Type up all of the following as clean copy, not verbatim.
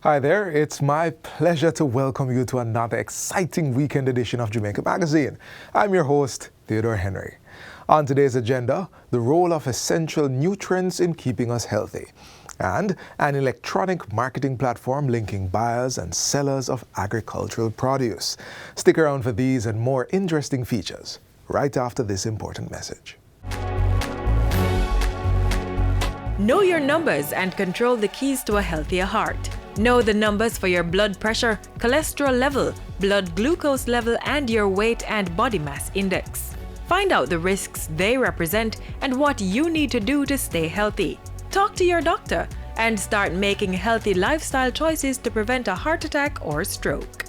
Hi there, it's my pleasure to welcome you to another exciting weekend edition of Jamaica Magazine. I'm your host, Theodore Henry. On today's agenda, the role of essential nutrients in keeping us healthy, and an electronic marketing platform linking buyers and sellers of agricultural produce. Stick around for these and more interesting features right after this important message. Know your numbers and control the keys to a healthier heart. Know the numbers for your blood pressure, cholesterol level, blood glucose level, and your weight and body mass index. Find out the risks they represent and what you need to do to stay healthy. Talk to your doctor and start making healthy lifestyle choices to prevent a heart attack or stroke.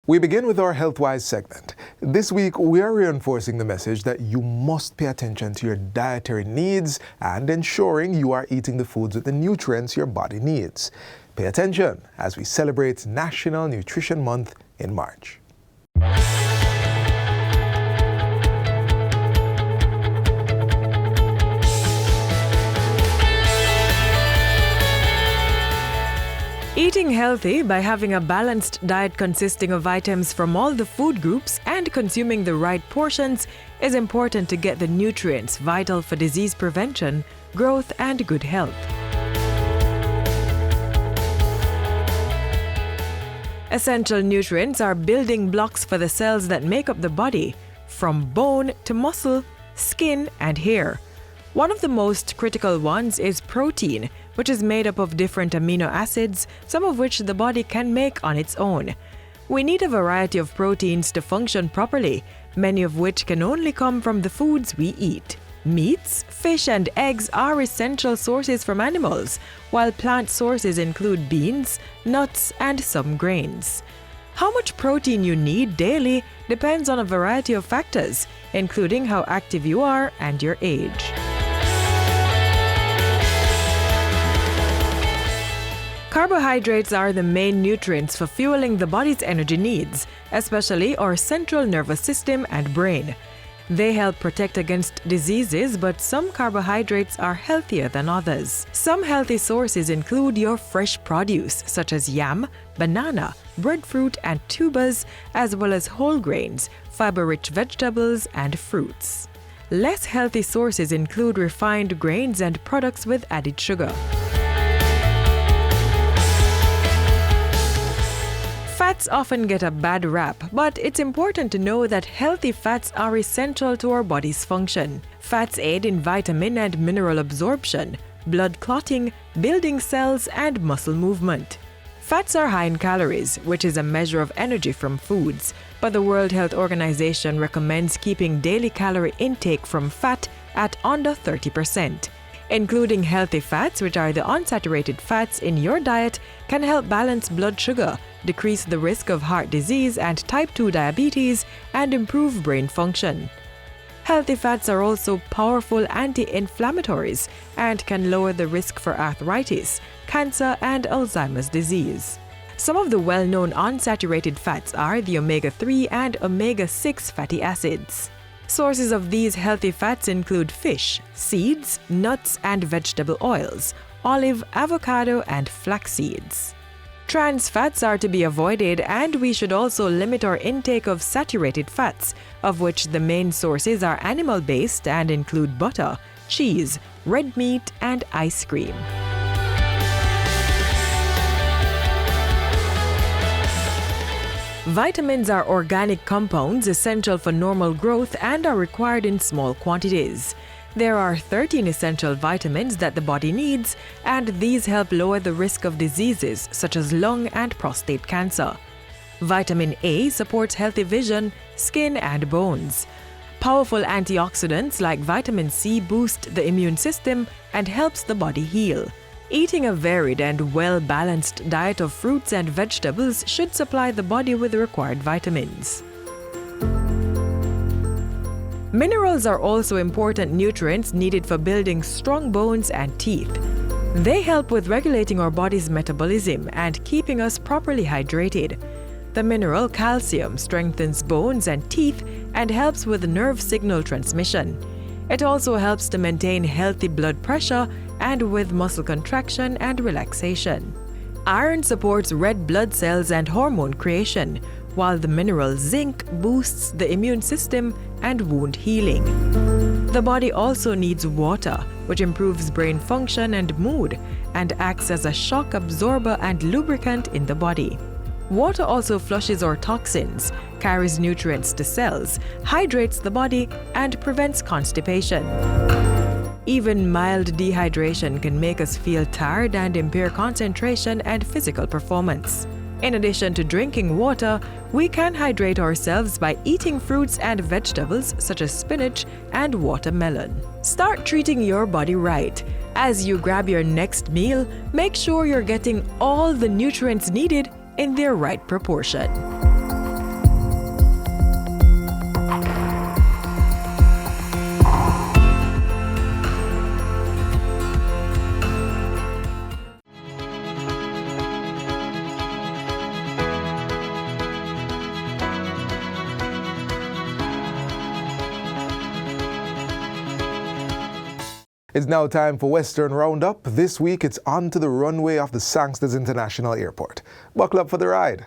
We begin with our Healthwise segment. This week, we are reinforcing the message that you must pay attention to your dietary needs and ensuring you are eating the foods with the nutrients your body needs. Pay attention as we celebrate National Nutrition Month in March. Eating healthy by having a balanced diet consisting of items from all the food groups and consuming the right portions is important to get the nutrients vital for disease prevention, growth, and good health. Essential nutrients are building blocks for the cells that make up the body, from bone to muscle, skin, and hair. One of the most critical ones is protein, which is made up of different amino acids, some of which the body can make on its own. We need a variety of proteins to function properly, many of which can only come from the foods we eat. Meats, fish, and eggs are essential sources from animals, while plant sources include beans, nuts, and some grains. How much protein you need daily depends on a variety of factors, including how active you are and your age. Carbohydrates are the main nutrients for fueling the body's energy needs, especially our central nervous system and brain. They help protect against diseases, but some carbohydrates are healthier than others. Some healthy sources include your fresh produce, such as yam, banana, breadfruit, and tubers, as well as whole grains, fiber-rich vegetables, and fruits. Less healthy sources include refined grains and products with added sugar. Fats often get a bad rap, but it's important to know that healthy fats are essential to our body's function. Fats aid in vitamin and mineral absorption, blood clotting, building cells, and muscle movement. Fats are high in calories, which is a measure of energy from foods, but the World Health Organization recommends keeping daily calorie intake from fat at under 30%. Including healthy fats, which are the unsaturated fats in your diet, can help balance blood sugar, decrease the risk of heart disease and type 2 diabetes, and improve brain function. Healthy fats are also powerful anti-inflammatories and can lower the risk for arthritis, cancer, and Alzheimer's disease. Some of the well-known unsaturated fats are the omega-3 and omega-6 fatty acids. Sources of these healthy fats include fish, seeds, nuts, and vegetable oils, olive, avocado, and flax seeds. Trans fats are to be avoided, and we should also limit our intake of saturated fats, of which the main sources are animal-based and include butter, cheese, red meat, and ice cream. Vitamins are organic compounds essential for normal growth and are required in small quantities. There are 13 essential vitamins that the body needs, and these help lower the risk of diseases such as lung and prostate cancer. Vitamin A supports healthy vision, skin, and bones. Powerful antioxidants like vitamin C boost the immune system and helps the body heal. Eating a varied and well-balanced diet of fruits and vegetables should supply the body with the required vitamins. Minerals are also important nutrients needed for building strong bones and teeth. They help with regulating our body's metabolism and keeping us properly hydrated. The mineral calcium strengthens bones and teeth and helps with nerve signal transmission. It also helps to maintain healthy blood pressure and with muscle contraction and relaxation. Iron supports red blood cells and hormone creation, while the mineral zinc boosts the immune system and wound healing. The body also needs water, which improves brain function and mood, and acts as a shock absorber and lubricant in the body. Water also flushes our toxins, carries nutrients to cells, hydrates the body, and prevents constipation. Even mild dehydration can make us feel tired and impair concentration and physical performance. In addition to drinking water, we can hydrate ourselves by eating fruits and vegetables such as spinach and watermelon. Start treating your body right. As you grab your next meal, make sure you're getting all the nutrients needed in their right proportion. It's now time for Western Roundup. This week it's on to the runway of the Sangsters International Airport. Buckle up for the ride.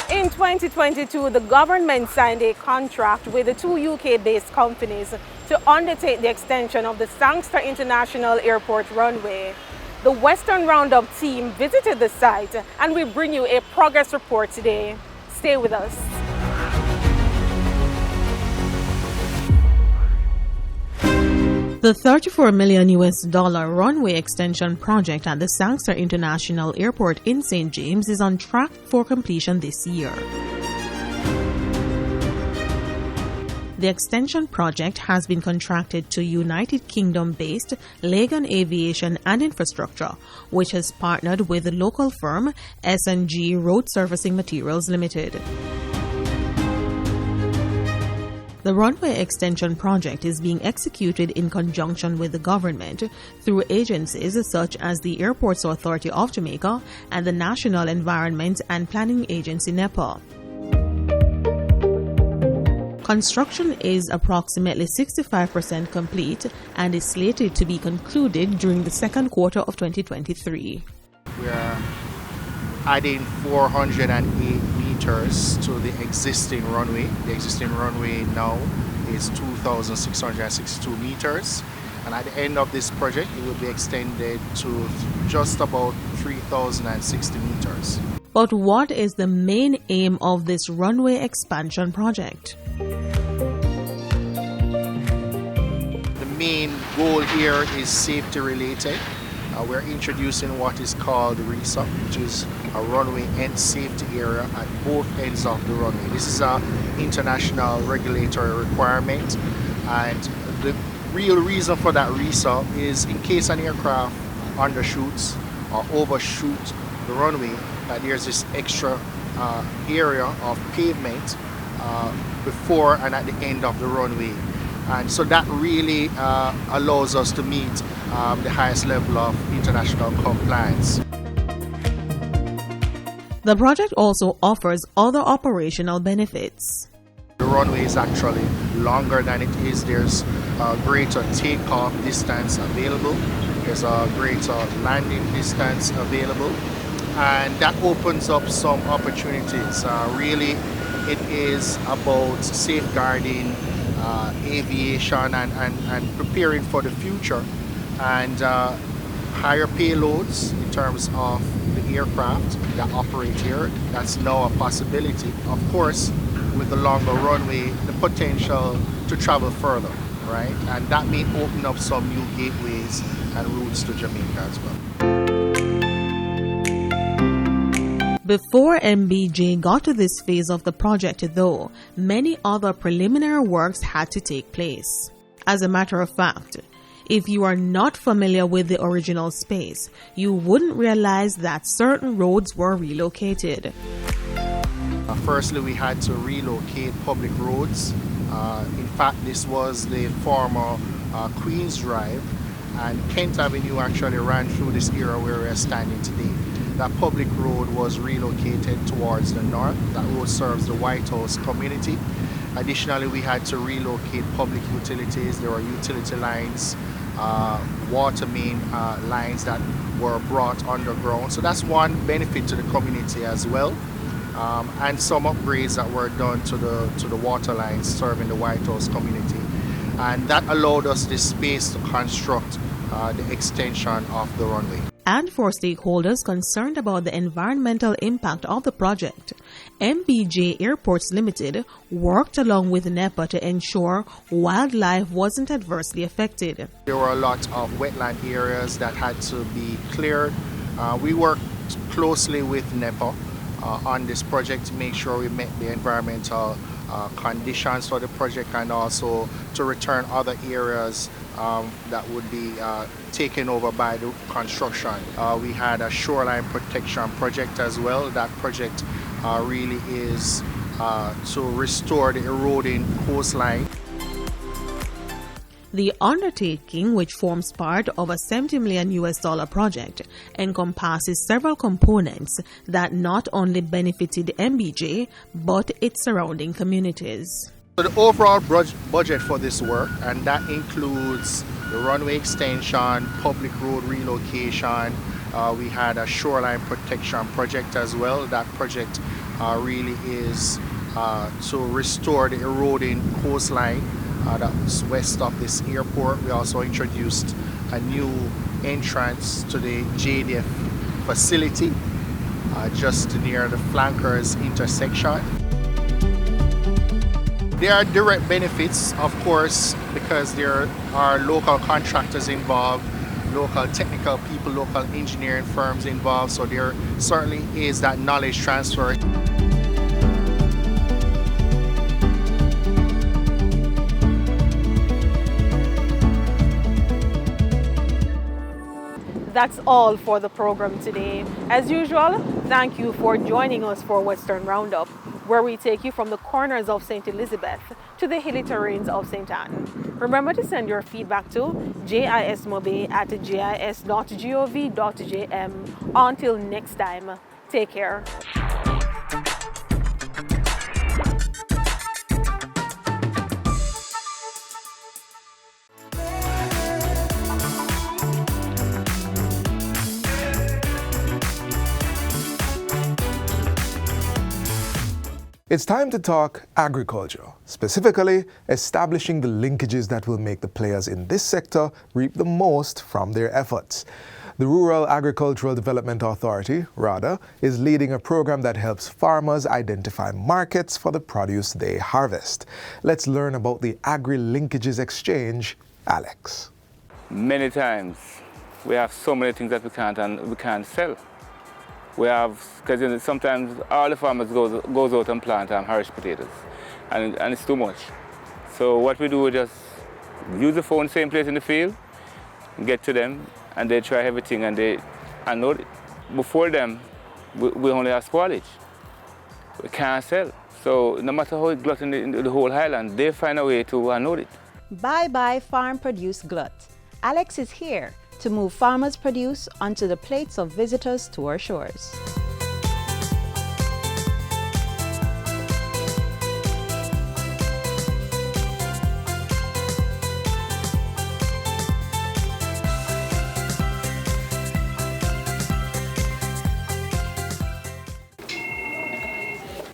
In 2022, the government signed a contract with the two UK-based companies to undertake the extension of the Sangster International Airport runway. The Western Roundup team visited the site and we bring you a progress report today. Stay with us. The $34 million runway extension project at the Sangster International Airport in St. James is on track for completion this year. The extension project has been contracted to United Kingdom-based Legon Aviation and Infrastructure, which has partnered with the local firm S&G Road Surfacing Materials Limited. The runway extension project is being executed in conjunction with the government through agencies such as the Airports Authority of Jamaica and the National Environment and Planning Agency NEPA. Construction is approximately 65% complete and is slated to be concluded during the second quarter of 2023. We are adding 408 meters to the existing runway. The existing runway now is 2,662 meters, and at the end of this project it will be extended to just about 3,060 meters. But what is the main aim of this runway expansion project? The main goal here is safety related. We're introducing what is called RESA, which is a runway end safety area at both ends of the runway. This is an international regulatory requirement, and the real reason for that RESA is in case an aircraft undershoots or overshoots the runway, that there's this extra area of pavement before and at the end of the runway, and so that really allows us to meet the highest level of international compliance. The project also offers other operational benefits. The runway is actually longer than it is. There's a greater takeoff distance available. There's a greater landing distance available, and that opens up some opportunities. Really, it is about safeguarding aviation and preparing for the future, and higher payloads in terms of the aircraft that operate here. That's now a possibility. Of course, with the longer runway, the potential to travel further, right? And that may open up some new gateways and routes to Jamaica as well. Before MBJ got to this phase of the project, though, many other preliminary works had to take place. As a matter of fact, if you are not familiar with the original space, you wouldn't realize that certain roads were relocated. Firstly, we had to relocate public roads. In fact, this was the former Queens Drive, and Kent Avenue actually ran through this area where we are standing today. that public road was relocated towards the north. That road serves the White House community. Additionally, we had to relocate public utilities. There were utility lines, water main lines that were brought underground. So that's one benefit to the community as well. And some upgrades that were done to the water lines serving the White House community. And that allowed us this space to construct the extension of the runway. And for stakeholders concerned about the environmental impact of the project, MBJ Airports Limited worked along with NEPA to ensure wildlife wasn't adversely affected. There were a lot of wetland areas that had to be cleared. We worked closely with NEPA on this project to make sure we met the environmental conditions for the project, and also to return other areas that would be taken over by the construction. We had a shoreline protection project as well. That project really is to restore the eroding coastline. The undertaking, which forms part of a $70 million project, encompasses several components that not only benefited MBJ, but its surrounding communities. So the overall budget for this work, and that includes the runway extension, public road relocation, we had a shoreline protection project as well. That project really is to restore the eroding coastline that's west of this airport. We also introduced a new entrance to the JDF facility just near the flankers intersection. There are direct benefits, of course, because there are local contractors involved, local technical people, local engineering firms involved, so there certainly is that knowledge transfer. That's all for the program today. As usual, thank you for joining us for Western Roundup, where we take you from the corners of St. Elizabeth to the hilly terrains of St. Anne. Remember to send your feedback to jismobe@gis.gov.jm. Until next time, take care. It's time to talk agriculture, specifically establishing the linkages that will make the players in this sector reap the most from their efforts. The Rural Agricultural Development Authority, RADA, is leading a program that helps farmers identify markets for the produce they harvest. Let's learn about the Agri-Linkages Exchange. Alex. Many times we have so many things that we can't sell. We have, because sometimes all the farmers goes out and plant Irish potatoes, and it's too much. So what we do, we just use the phone, same place in the field, get to them, and they try everything, and know before them, we only have spoilage. We can't sell. So no matter how it glut in the whole highland, they find a way to unload it. Bye-bye farm produce glut. Alex is here to move farmers' produce onto the plates of visitors to our shores.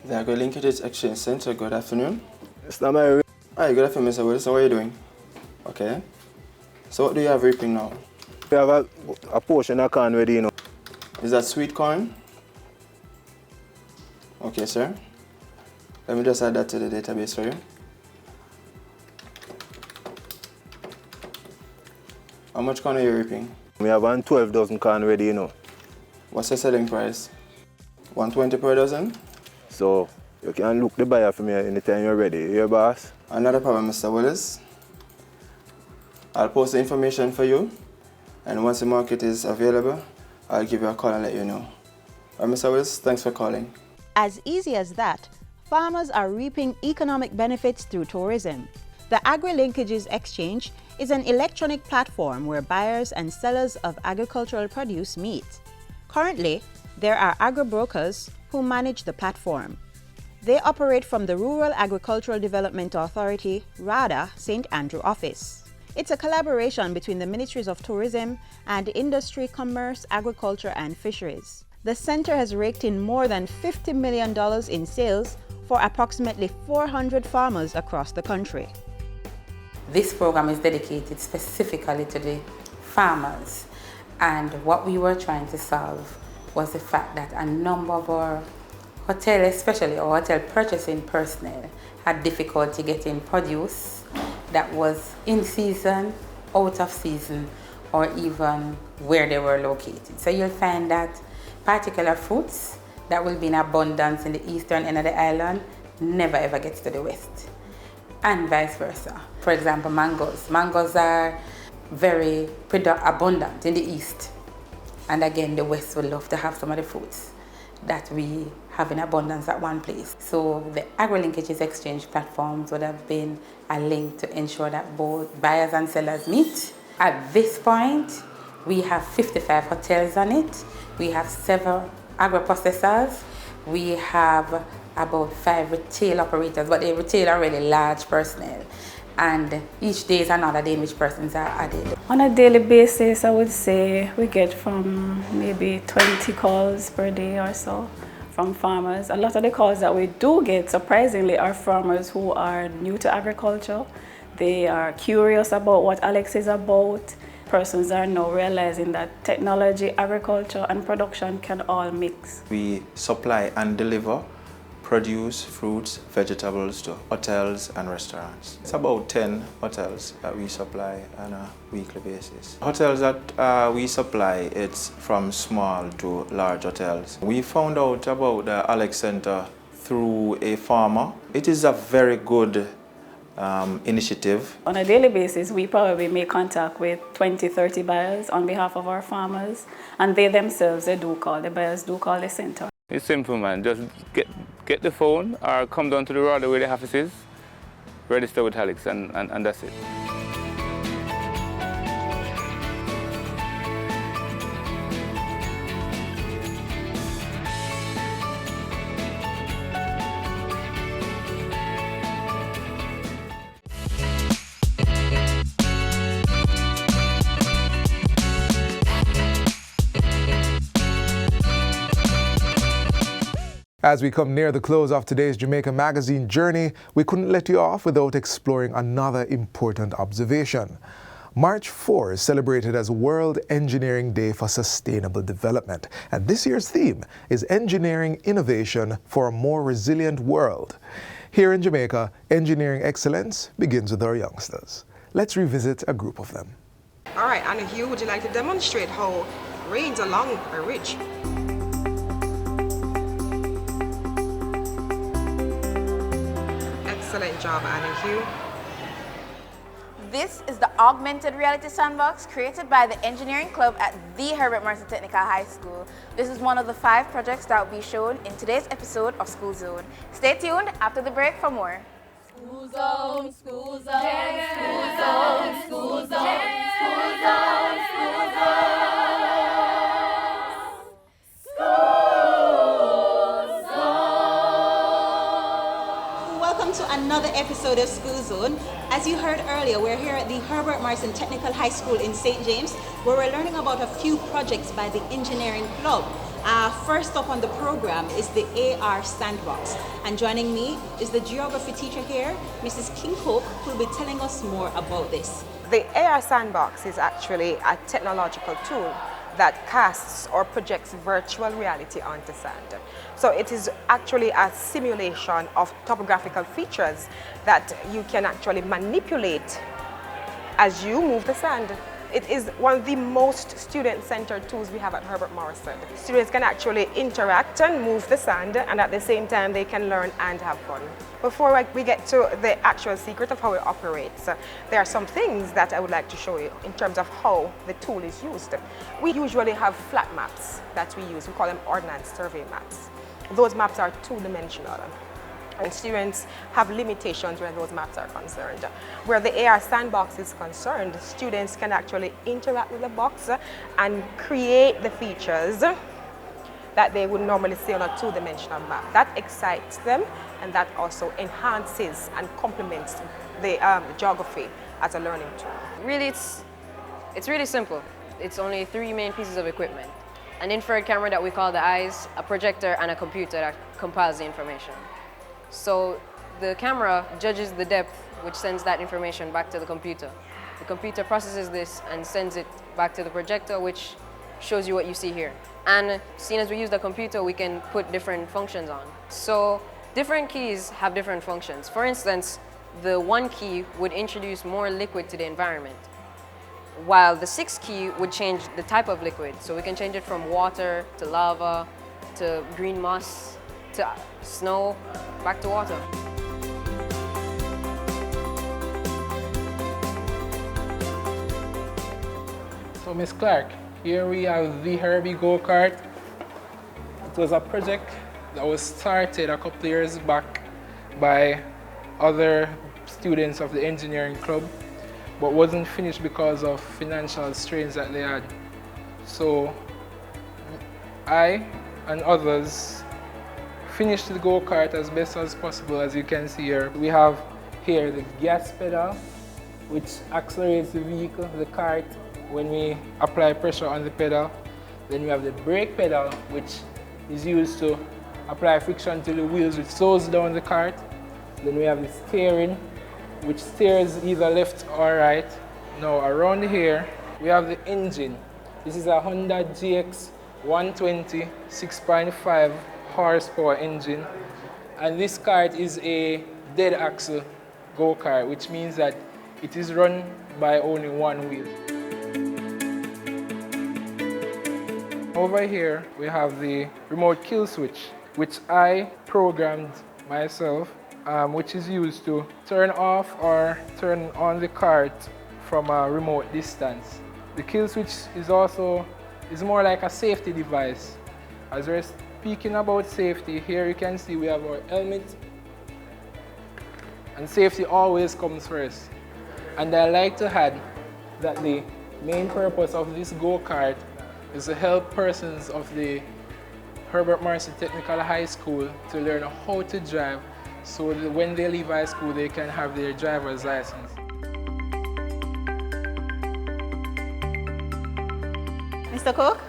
The Agri-Linkages Exchange Center, good afternoon. It's not my... Hi, good afternoon, Mr. Wilson. What are you doing? Okay. So what do you have reaping now? We have a portion of corn ready, you know. Is that sweet corn? Okay, sir. Let me just add that to the database for you. How much corn are you reaping? We have 12 dozen corn ready, you know. What's the selling price? 120 per dozen? So you can look the buyer for me anytime you're ready. You hear, boss? Another problem, Mr. Willis. I'll post the information for you, and once the market is available, I'll give you a call and let you know. All right, Mr. Willis, thanks for calling. As easy as that, farmers are reaping economic benefits through tourism. The Agri-Linkages Exchange is an electronic platform where buyers and sellers of agricultural produce meet. Currently, There are agro-brokers who manage the platform. They operate from the Rural Agricultural Development Authority, RADA, St. Andrew office. It's a collaboration between the Ministries of Tourism and Industry, Commerce, Agriculture and Fisheries. The center has raked in more than $50 million in sales for approximately 400 farmers across the country. This program is dedicated specifically to the farmers, and what we were trying to solve was the fact that a number of our hotel, especially our hotel purchasing personnel, had difficulty getting produce that was in season, out of season, or even where they were located. So you'll find that particular fruits that will be in abundance in the eastern end of the island never ever gets to the west, and vice versa. For example, mangoes. Mangoes are very abundant in the east, and again the west would love to have some of the fruits that we have in abundance at one place. So the agri-linkages exchange platforms would have been a link to ensure that both buyers and sellers meet. At this point, we have 55 hotels on it. We have several agro-processors. We have about 5 retail operators, but the retail are really large personnel. And each day is another day in which persons are added. On a daily basis, I would say we get from maybe 20 calls per day or so from farmers. A lot of the calls that we do get, surprisingly, are farmers who are new to agriculture. They are curious about what Alex is about. Persons are now realizing that technology, agriculture, and production can all mix. We supply and deliver produce, fruits, vegetables to hotels and restaurants. It's about 10 hotels that we supply on a weekly basis. Hotels that we supply, it's from small to large hotels. We found out about the Alex Center through a farmer. It is a very good initiative. On a daily basis, we probably make contact with 20-30 buyers on behalf of our farmers, and they themselves, the buyers do call the center. It's simple, man. Just get the phone or come down to the RADA where the office is, register with Alex, and that's it. As we come near the close of today's Jamaica Magazine journey, we couldn't let you off without exploring another important observation. March 4 is celebrated as World Engineering Day for Sustainable Development, and this year's theme is Engineering Innovation for a More Resilient World. Here in Jamaica, engineering excellence begins with our youngsters. Let's revisit a group of them. All right, Anna Hugh, would you like to demonstrate how rains along a ridge? Excellent job, Anna Hugh. This is the augmented reality sandbox created by the engineering club at the Herbert Martin Technical High School. This is one of the 5 projects that will be shown in today's episode of School Zone. Stay tuned after the break for more. School Zone, School Zone, School Zone, School Zone, School Zone, School Zone. Welcome to another episode of School Zone. As you heard earlier, we're here at the Herbert Martin Technical High School in St. James, where we're learning about a few projects by the Engineering Club. First up on the program is the AR Sandbox. And joining me is the geography teacher here, Mrs. Kinghope, who will be telling us more about this. The AR Sandbox is actually a technological tool that casts or projects virtual reality onto sand. So it is actually a simulation of topographical features that you can actually manipulate as you move the sand. It is one of the most student-centered tools we have at Herbert Morrison. Students can actually interact and move the sand, and at the same time they can learn and have fun. Before we get to the actual secret of how it operates, there are some things that I would like to show you in terms of how the tool is used. We usually have flat maps that we use. We call them ordnance survey maps. Those maps are two-dimensional, and students have limitations where those maps are concerned. Where the AR Sandbox is concerned, students can actually interact with the box and create the features that they would normally see on a two-dimensional map. That excites them, and that also enhances and complements the geography as a learning tool. Really, it's really simple. It's only 3 main pieces of equipment. An infrared camera that we call the eyes, a projector, and a computer that compiles the information. So the camera judges the depth, which sends that information back to the computer. The computer processes this and sends it back to the projector, which shows you what you see here. And seeing as we use the computer, we can put different functions on. So different keys have different functions. For instance, the 1 key would introduce more liquid to the environment, while the 6 key would change the type of liquid. So we can change it from water to lava to green moss to snow, back to water. So Ms. Clark, here we have the Herbie GoKart. It was a project that was started a couple of years back by other students of the engineering club, but wasn't finished because of financial strains that they had. So I and others finished the go-kart as best as possible. As you can see here, we have here the gas pedal, which accelerates the vehicle, the cart, when we apply pressure on the pedal. Then we have the brake pedal, which is used to apply friction to the wheels, which slows down the cart. Then we have the steering, which steers either left or right. Now around here, we have the engine. This is a Honda GX 120 6.5 horsepower engine. And this kart is a dead axle go-kart, which means that it is run by only 1 wheel. Over here, we have the remote kill switch, which I programmed myself, which is used to turn off or turn on the cart from a remote distance. The kill switch is more like a safety device. As we're speaking about safety, here you can see we have our helmet, and safety always comes first. And I like to add that the main purpose of this go-kart is to help persons of the Herbert Marcy Technical High School to learn how to drive, so that when they leave high school they can have their driver's license. Mr. Cook?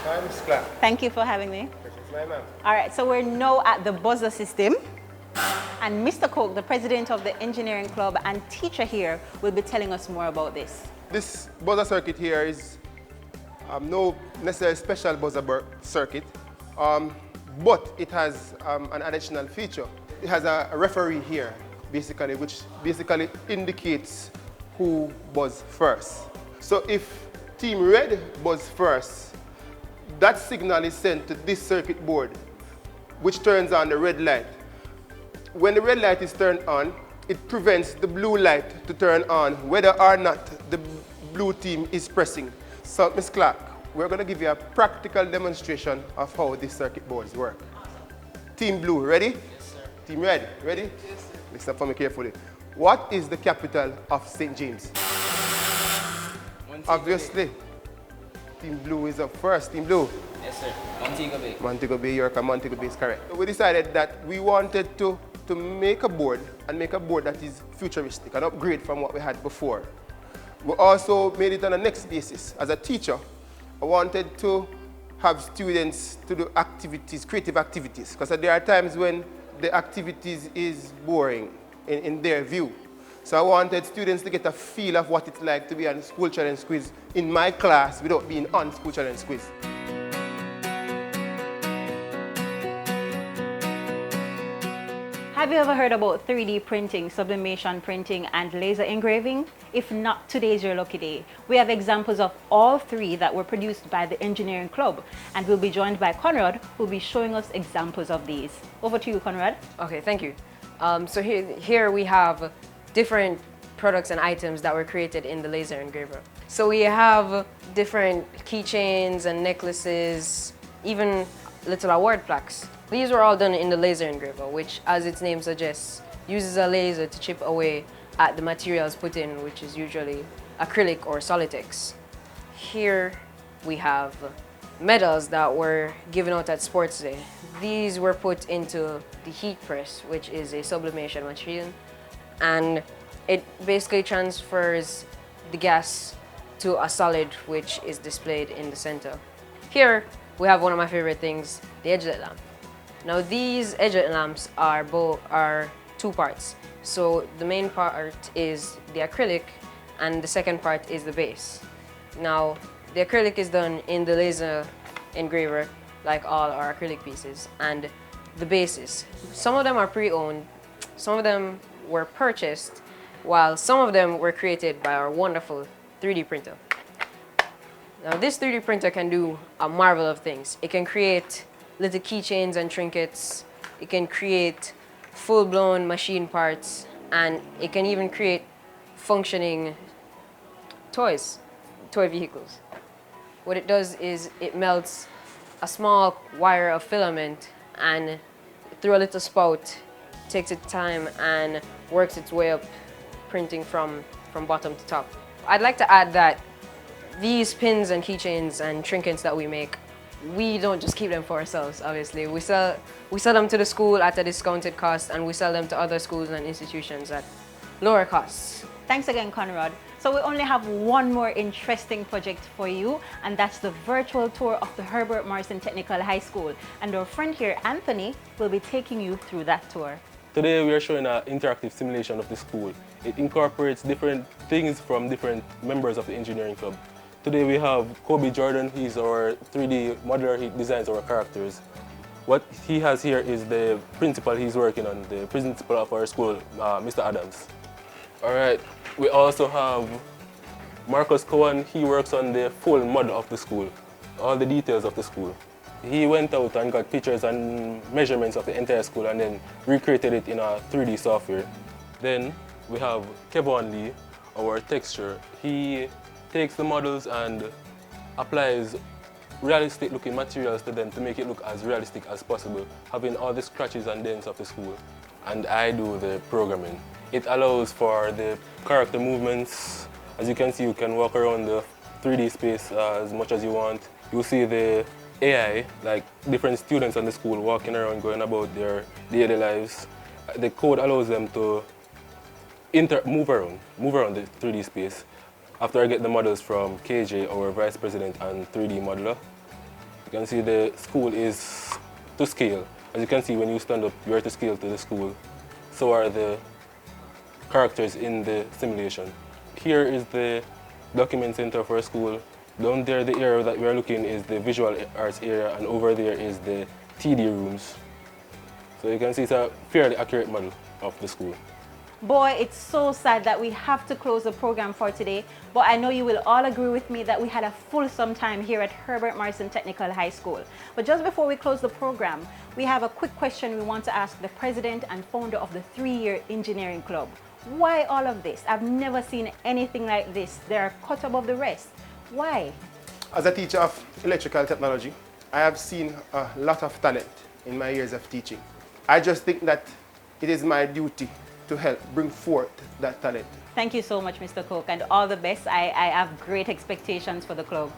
Hi, Ms. Clark. Thank you for having me. My ma'am. All right, so we're now at the Bozo System, and Mr. Cook, the president of the engineering club and teacher here, will be telling us more about this. This buzzer circuit here is no necessarily special buzzer circuit, but it has an additional feature. It has a referee here, basically, which basically indicates who buzzed first. So if Team Red buzzed first, that signal is sent to this circuit board, which turns on the red light. When the red light is turned on, it prevents the blue light to turn on, whether or not the blue team is pressing. So, Ms. Clark, we're going to give you a practical demonstration of how these circuit boards work. Team Blue, ready? Yes, sir. Team Red, ready? Yes, sir. Listen for me carefully. What is the capital of St. James? Obviously. Team Blue is up first. Team Blue? Yes, sir. Montego Bay. Montego Bay, York, Montego Bay is correct. So we decided that we wanted to make a board, and make a board that is futuristic, an upgrade from what we had before. We also made it on a next basis. As a teacher, I wanted to have students to do activities, creative activities, because there are times when the activities is boring in their view. So I wanted students to get a feel of what it's like to be on School Challenge Quiz in my class without being on School Challenge Quiz. Have you ever heard about 3D printing, sublimation printing, and laser engraving? If not, today's your lucky day. We have examples of all 3 that were produced by the engineering club, and we'll be joined by Conrad, who'll be showing us examples of these. Over to you, Conrad. Okay, thank you. So here we have different products and items that were created in the laser engraver. So we have different keychains and necklaces, even little award plaques. These were all done in the laser engraver, which, as its name suggests, uses a laser to chip away at the materials put in, which is usually acrylic or Solitex. Here we have medals that were given out at Sports Day. These were put into the heat press, which is a sublimation machine, and it basically transfers the gas to a solid which is displayed in the center. Here we have one of my favorite things, the edgelit lamp. Now these edgelit lamps are two parts. So the main part is the acrylic and the second part is the base. Now the acrylic is done in the laser engraver like all our acrylic pieces, and the bases, some of them are pre-owned, some of them were purchased, while some of them were created by our wonderful 3D printer. Now this 3D printer can do a marvel of things. It can create little keychains and trinkets, it can create full-blown machine parts, and it can even create functioning toy vehicles. What it does is it melts a small wire of filament and through a little spout takes its time and works its way up, printing from bottom to top. I'd like to add that these pins and keychains and trinkets that we make, we don't just keep them for ourselves, obviously. We sell them to the school at a discounted cost, and we sell them to other schools and institutions at lower costs. Thanks again, Conrad. So we only have one more interesting project for you, and that's the virtual tour of the Herbert Morrison Technical High School. And our friend here, Anthony, will be taking you through that tour. Today we are showing an interactive simulation of the school. It incorporates different things from different members of the engineering club. Today we have Kobe Jordan. He's our 3D modeler. He designs our characters. What he has here is the principal he's working on, the principal of our school, Mr. Adams. All right, we also have Marcus Cohen. He works on the full model of the school, all the details of the school. He went out and got pictures and measurements of the entire school and then recreated it in a 3D software. Then we have Kevon Lee, our texture. He takes the models and applies realistic looking materials to them to make it look as realistic as possible, having all the scratches and dents of the school. And I do the programming. It allows for the character movements. As you can see, you can walk around the 3D space as much as you want. You'll see the AI, like different students in the school walking around, going about their daily lives. The code allows them to move around the 3D space. After I get the models from KJ, our vice president and 3D modeler, you can see the school is to scale. As you can see, when you stand up, you are to scale to the school. So are the characters in the simulation. Here is the document center for a school. Down there, the area that we are looking is the visual arts area, and over there is the TD rooms. So you can see it's a fairly accurate model of the school. Boy, it's so sad that we have to close the program for today, but I know you will all agree with me that we had a fulsome time here at Herbert Morrison Technical High School. But just before we close the program, we have a quick question we want to ask the president and founder of the 3-year engineering club. Why all of this? I've never seen anything like this. They are cut above the rest. Why? As a teacher of electrical technology, I have seen a lot of talent in my years of teaching. I just think that it is my duty to help bring forth that talent. Thank you so much, Mr. Cook, and all the best. I have great expectations for the club.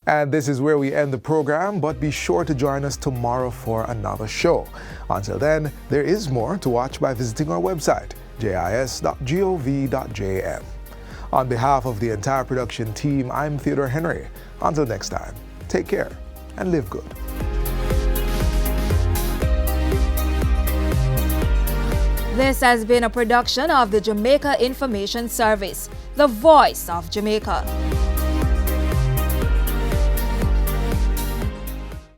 And this is where we end the program, but be sure to join us tomorrow for another show. Until then, there is more to watch by visiting our website, jis.gov.jm. On behalf of the entire production team, I'm Theodore Henry. Until next time, take care and live good. This has been a production of the Jamaica Information Service, the voice of Jamaica.